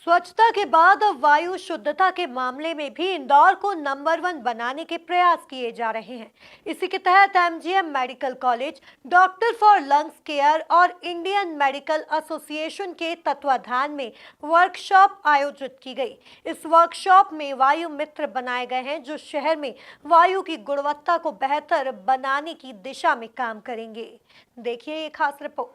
स्वच्छता के बाद अब वायु शुद्धता के मामले में भी इंदौर को नंबर 1 बनाने के प्रयास किए जा रहे हैं। इसी के तहत MGM medical college, doctor for lungs care और इंडियन मेडिकल एसोसिएशन के तत्वाधान में वर्कशॉप आयोजित की गई। इस वर्कशॉप में वायु मित्र बनाए गए हैं जो शहर में वायु की गुणवत्ता को बेहतर बनाने की दिशा में काम करेंगे। देखिए ये खास रिपोर्ट।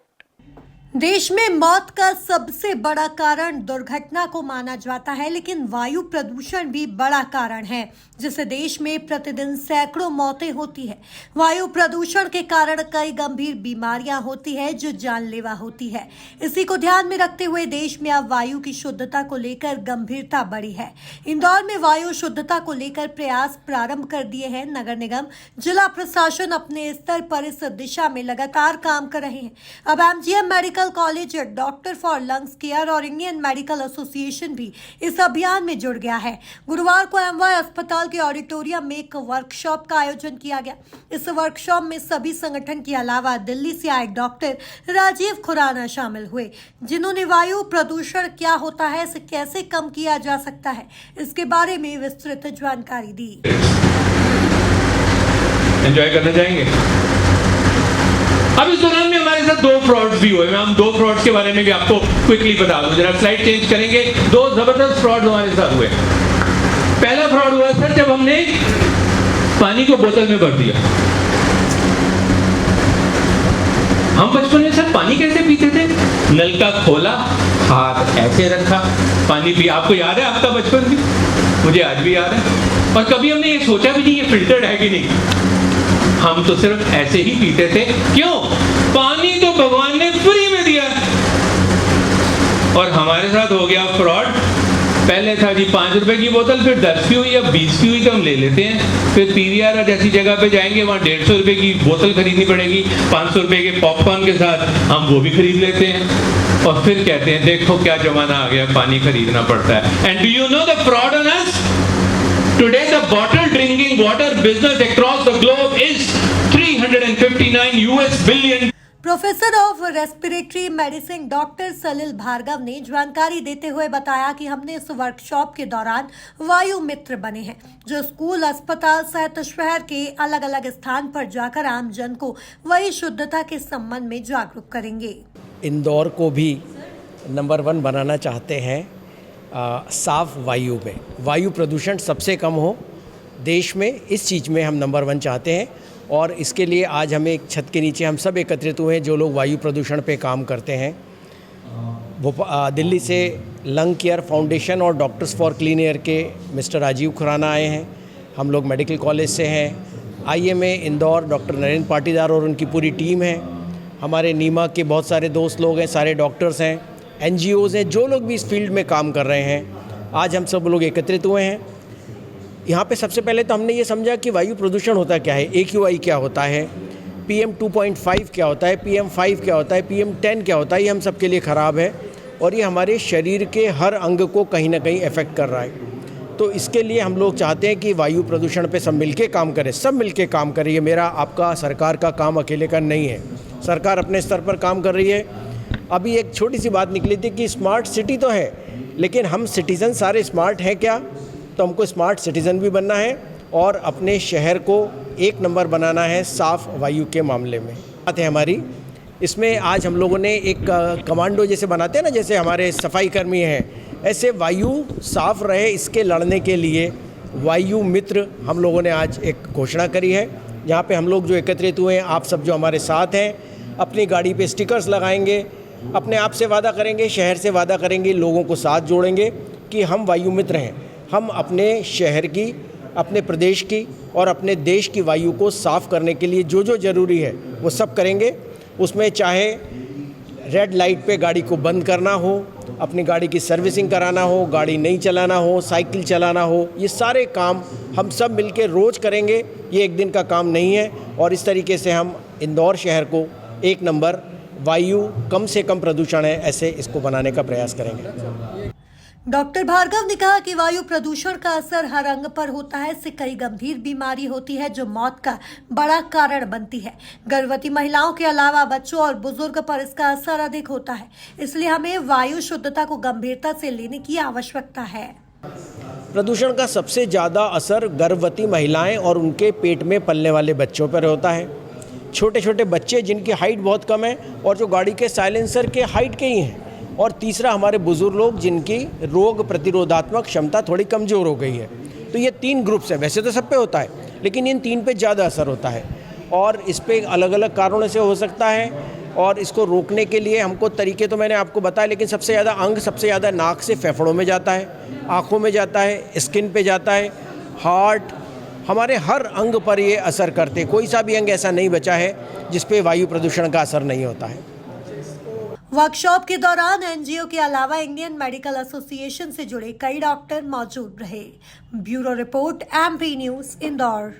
देश में मौत का सबसे बड़ा कारण दुर्घटना को माना जाता है, लेकिन वायु प्रदूषण भी बड़ा कारण है जिससे देश में प्रतिदिन सैकड़ों मौतें होती है। वायु प्रदूषण के कारण कई गंभीर बीमारियां होती है जो जानलेवा होती है। इसी को ध्यान में रखते हुए देश में अब वायु की शुद्धता को लेकर गंभीरता बढ़ी है। इंदौर में वायु शुद्धता को लेकर प्रयास प्रारंभ कर दिए हैं। नगर निगम, जिला प्रशासन अपने स्तर पर इस दिशा में लगातार काम कर रहे हैं। अब MGM medical college, doctor for lungs care और इंडियन मेडिकल एसोसिएशन भी इस अभियान में जुड़ गया है। गुरुवार को एमवाई अस्पताल के ऑडिटोरियम में एक वर्कशॉप का आयोजन किया गया। इस वर्कशॉप में सभी संगठन के अलावा दिल्ली से आए डॉक्टर राजीव खुराना शामिल हुए, जिन्होंने वायु प्रदूषण क्या होता है, इसे कैसे कम किया जा सकता है, इसके बारे में विस्तृत जानकारी दी। एंजॉय करना चाहेंगे। अब इस दौरान में हमारे साथ 2 फ्रॉड्स भी हुए। मैं हम 2 फ्रॉड्स के बारे में भी आपको क्विकली बता दूं। जरा स्लाइड चेंज करेंगे। 2 जबरदस्त फ्रॉड हमारे साथ हुए। पहला फ्रॉड हुआ सर जब हमने पानी को बोतल में भर दिया। हम बचपन में सर पानी कैसे पीते थे? नल का खोला, हाथ ऐसे रखा, पानी पी। आपको याद है आपका बचपन भी? मुझे आज भी याद है। और कभी हमने ये सोचा भी नहीं ये फिल्टर्ड है कि नहीं। हम तो सिर्फ ऐसे ही पीते थे। क्यों? पानी तो भगवान ने फ्री में दिया। और हमारे साथ हो गया फ्रॉड। पहले था जी 5 रुपए की बोतल, फिर 10 की हुई या 20 की हुई तो हम ले लेते हैं। फिर पीवीआर जैसी जगह पे जाएंगे, वहाँ 150 रुपए की बोतल खरीदनी पड़ेगी। 500 रुपए के पॉपकॉर्न के साथ हम वो भी खरीद लेते हैं। और फिर कहते हैं देखो क्या जमाना आ गया, पानी खरीदना पड़ता है। And do you know the fraud on us? Today the bottled drinking water business across the globe is $359 billion. Professor of respiratory medicine doctor Salil Bhargava ने जानकारी देते हुए बताया कि हमने इस वर्कशॉप के दौरान वायु मित्र बने हैं जो स्कूल, अस्पताल सहित शहर के अलग अलग स्थान पर जाकर आम जन को वायु शुद्धता के संबंध में जागरूक करेंगे। इंदौर को भी नंबर 1 बनाना चाहते हैं साफ वायु में। वायु प्रदूषण सबसे कम हो देश में, इस चीज़ में हम नंबर 1 चाहते हैं। और इसके लिए आज हमें एक छत के नीचे हम सब एकत्रित हुए हैं जो लोग वायु प्रदूषण पे काम करते हैं। दिल्ली से लंग केयर फाउंडेशन और डॉक्टर्स फॉर क्लीन एयर के मिस्टर राजीव खुराना आए हैं। हम लोग मेडिकल कॉलेज से हैं। आईएमए इंदौर डॉक्टर नरेंद्र पाटीदार और उनकी पूरी टीम है। हमारे नीमा के बहुत सारे दोस्त लोग हैं, सारे डॉक्टर्स हैं, एनजीओज़ हैं, जो लोग भी इस फील्ड में काम कर रहे हैं। आज हम सब लोग एकत्रित हुए हैं यहाँ पे। सबसे पहले तो हमने ये समझा कि वायु प्रदूषण होता क्या है, AQI क्या होता है, PM 2.5 क्या होता है, PM 5 क्या होता है, PM 10 क्या होता है। ये हम सब के लिए ख़राब है और ये हमारे शरीर के हर अंग को कहीं ना कहीं अफेक्ट कर रहा है। तो इसके लिए हम लोग चाहते हैं कि वायु प्रदूषण पे सब मिलके काम करें, सब मिलके काम करें। ये मेरा आपका सरकार का काम अकेले का नहीं है। सरकार अपने स्तर पर काम कर रही है। अभी एक छोटी सी बात निकली थी कि स्मार्ट सिटी तो है, लेकिन हम सिटीज़न सारे स्मार्ट हैं क्या? तो हमको स्मार्ट सिटीज़न भी बनना है और अपने शहर को 1 नंबर बनाना है साफ़ वायु के मामले में। बात है हमारी इसमें आज हम लोगों ने एक कमांडो जैसे बनाते हैं ना, जैसे हमारे सफाई कर्मी हैं, ऐसे वायु साफ़ रहे इसके लड़ने के लिए वायु मित्र हम लोगों ने आज एक घोषणा करी है। यहाँ पे हम लोग जो एकत्रित हुए हैं, आप सब जो हमारे साथ हैं, अपनी गाड़ी पे स्टिकर्स लगाएंगे, अपने आप से वादा करेंगे, शहर से वादा करेंगे, लोगों को साथ जोड़ेंगे कि हम वायु मित्र हैं। हम अपने शहर की, अपने प्रदेश की और अपने देश की वायु को साफ़ करने के लिए जो जो ज़रूरी है वो सब करेंगे। उसमें चाहे रेड लाइट पे गाड़ी को बंद करना हो, अपनी गाड़ी की सर्विसिंग कराना हो, गाड़ी नहीं चलाना हो, साइकिल चलाना हो, ये सारे काम हम सब मिलके रोज़ करेंगे। ये एक दिन का काम नहीं है। और इस तरीके से हम इंदौर शहर को 1 नंबर वायु कम से कम प्रदूषण है ऐसे इसको बनाने का प्रयास करेंगे। डॉक्टर भार्गव ने कहा कि वायु प्रदूषण का असर हर अंग पर होता है। इससे कई गंभीर बीमारी होती है जो मौत का बड़ा कारण बनती है। गर्भवती महिलाओं के अलावा बच्चों और बुजुर्ग पर इसका असर अधिक होता है। इसलिए हमें वायु शुद्धता को गंभीरता से लेने की आवश्यकता है। प्रदूषण का सबसे ज़्यादा असर गर्भवती महिलाएं और उनके पेट में पलने वाले बच्चों पर होता है। छोटे छोटे बच्चे जिनकी हाइट बहुत कम है और जो गाड़ी के साइलेंसर के हाइट के ही हैं। और तीसरा हमारे बुजुर्ग लोग जिनकी रोग प्रतिरोधात्मक क्षमता थोड़ी कमज़ोर हो गई है। तो ये 3 ग्रुप्स हैं। वैसे तो सब पे होता है लेकिन इन 3 पे ज़्यादा असर होता है और इस पे अलग अलग कारणों से हो सकता है। और इसको रोकने के लिए हमको तरीके तो मैंने आपको बताया, लेकिन सबसे ज़्यादा अंग सबसे ज़्यादा नाक से फेफड़ों में जाता है, आँखों में जाता है, स्किन पे जाता है, हार्ट, हमारे हर अंग पर ये असर करते। कोई सा भी अंग ऐसा नहीं बचा है जिस पे वायु प्रदूषण का असर नहीं होता है। वर्कशॉप के दौरान एनजीओ के अलावा इंडियन मेडिकल एसोसिएशन से जुड़े कई डॉक्टर मौजूद रहे। Bureau report, MP news, Indore.